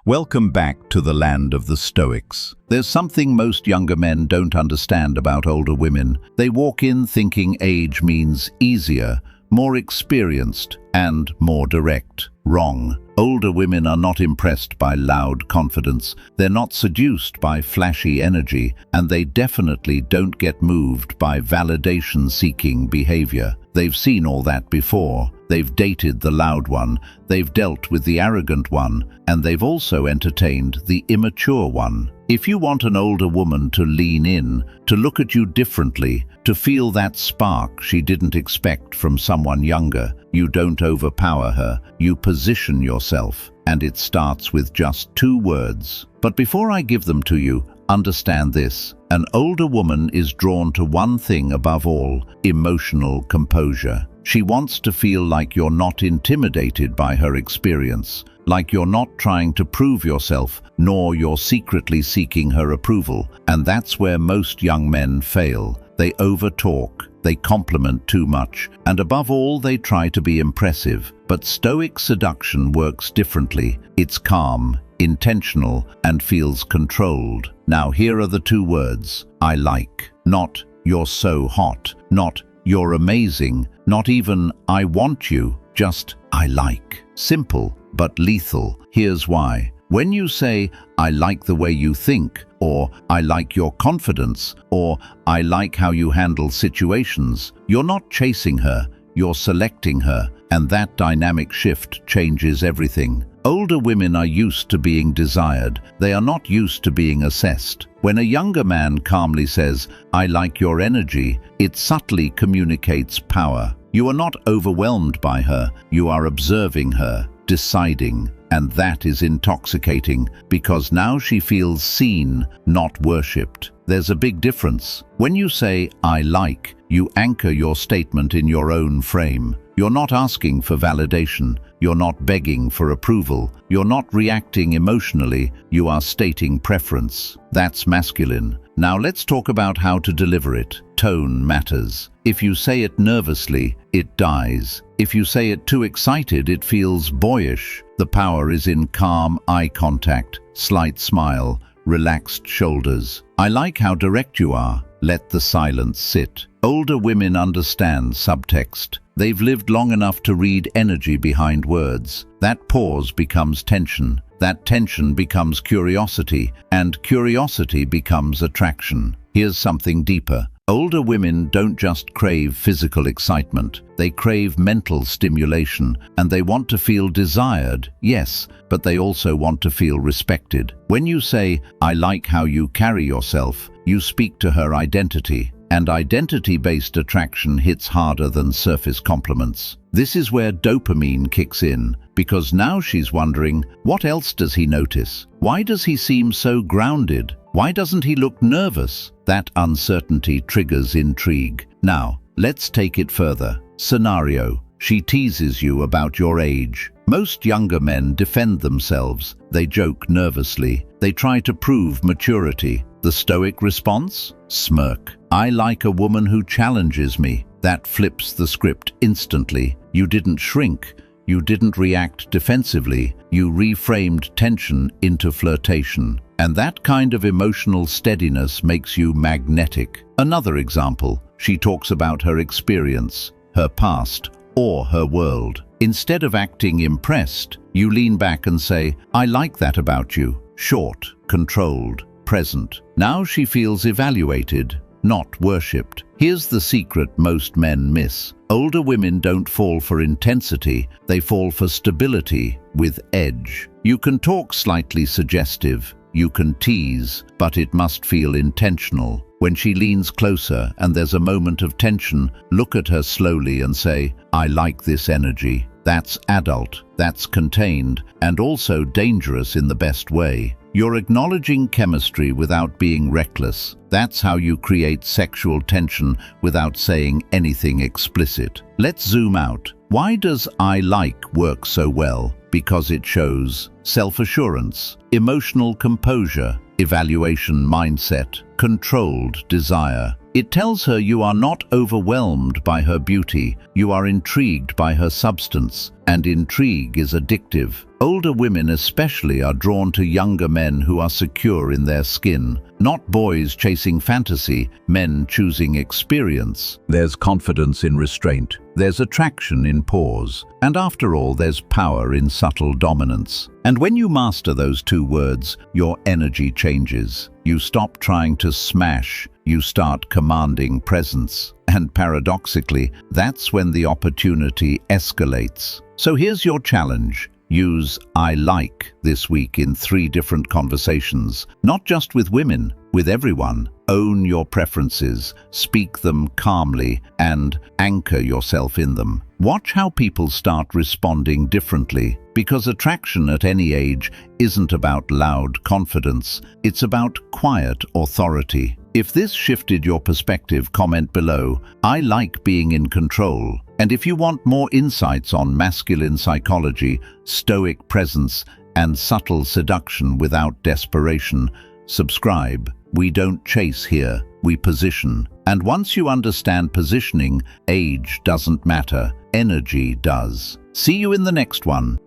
Welcome back to the land of the Stoics. There's something most younger men don't understand about older women. They walk in thinking age means easier, more experienced, and more direct. Wrong. Older women are not impressed by loud confidence. They're not seduced by flashy energy, and they definitely don't get moved by validation-seeking behavior. They've seen all that before. They've dated the loud one, they've dealt with the arrogant one, and they've also entertained the immature one. If you want an older woman to lean in, to look at you differently, to feel that spark she didn't expect from someone younger, you don't overpower her, you position yourself, and it starts with just 2 words. But before I give them to you, understand this. An older woman is drawn to one thing above all: emotional composure. She wants to feel like you're not intimidated by her experience, like you're not trying to prove yourself, nor you're secretly seeking her approval. And that's where most young men fail. They overtalk, they compliment too much, and above all, they try to be impressive. But Stoic seduction works differently. It's calm, intentional, and feels controlled. Now here are the 2 words: I like. Not you're so hot, not you're amazing, not even I want you, just I like. Simple, but lethal. Here's why. When you say, I like the way you think, or I like your confidence, or I like how you handle situations, you're not chasing her, you're selecting her, and that dynamic shift changes everything. Older women are used to being desired. They are not used to being assessed. When a younger man calmly says, I like your energy, it subtly communicates power. You are not overwhelmed by her, you are observing her, deciding, and that is intoxicating, because now she feels seen, not worshipped. There's a big difference. When you say, I like, you anchor your statement in your own frame. You're not asking for validation. You're not begging for approval. You're not reacting emotionally. You are stating preference. That's masculine. Now let's talk about how to deliver it. Tone matters. If you say it nervously, it dies. If you say it too excited, it feels boyish. The power is in calm eye contact, slight smile, relaxed shoulders. I like how direct you are. Let the silence sit. Older women understand subtext. They've lived long enough to read energy behind words. That pause becomes tension. That tension becomes curiosity, and curiosity becomes attraction. Here's something deeper. Older women don't just crave physical excitement. They crave mental stimulation, and they want to feel desired, yes, but they also want to feel respected. When you say, I like how you carry yourself, you speak to her identity. And identity-based attraction hits harder than surface compliments. This is where dopamine kicks in, because now she's wondering, what else does he notice? Why does he seem so grounded? Why doesn't he look nervous? That uncertainty triggers intrigue. Now, let's take it further. Scenario: she teases you about your age. Most younger men defend themselves. They joke nervously. They try to prove maturity. The Stoic response? Smirk. I like a woman who challenges me. That flips the script instantly. You didn't shrink. You didn't react defensively. You reframed tension into flirtation. And that kind of emotional steadiness makes you magnetic. Another example: she talks about her experience, her past, or her world. Instead of acting impressed, you lean back and say, I like that about you. Short, controlled, present. Now she feels evaluated, not worshipped. Here's the secret most men miss. Older women don't fall for intensity, they fall for stability with edge. You can talk slightly suggestive, you can tease, but it must feel intentional. When she leans closer and there's a moment of tension, look at her slowly and say, I like this energy. That's adult, that's contained, and also dangerous in the best way. You're acknowledging chemistry without being reckless. That's how you create sexual tension without saying anything explicit. Let's zoom out. Why does I like work so well? Because it shows self-assurance, emotional composure, evaluation mindset, controlled desire. It tells her you are not overwhelmed by her beauty, you are intrigued by her substance, and intrigue is addictive. Older women especially are drawn to younger men who are secure in their skin. Not boys chasing fantasy, men choosing experience. There's confidence in restraint. There's attraction in pause. And after all, there's power in subtle dominance. And when you master those two words, your energy changes. You stop trying to smash. You start commanding presence. And paradoxically, that's when the opportunity escalates. So here's your challenge. Use "I like" this week in 3 different conversations, not just with women, with everyone. Own your preferences, speak them calmly, and anchor yourself in them. Watch how people start responding differently, because attraction at any age isn't about loud confidence, it's about quiet authority. If this shifted your perspective, comment below. I like being in control. And if you want more insights on masculine psychology, stoic presence, and subtle seduction without desperation, subscribe. We don't chase here, we position. And once you understand positioning, age doesn't matter, energy does. See you in the next one.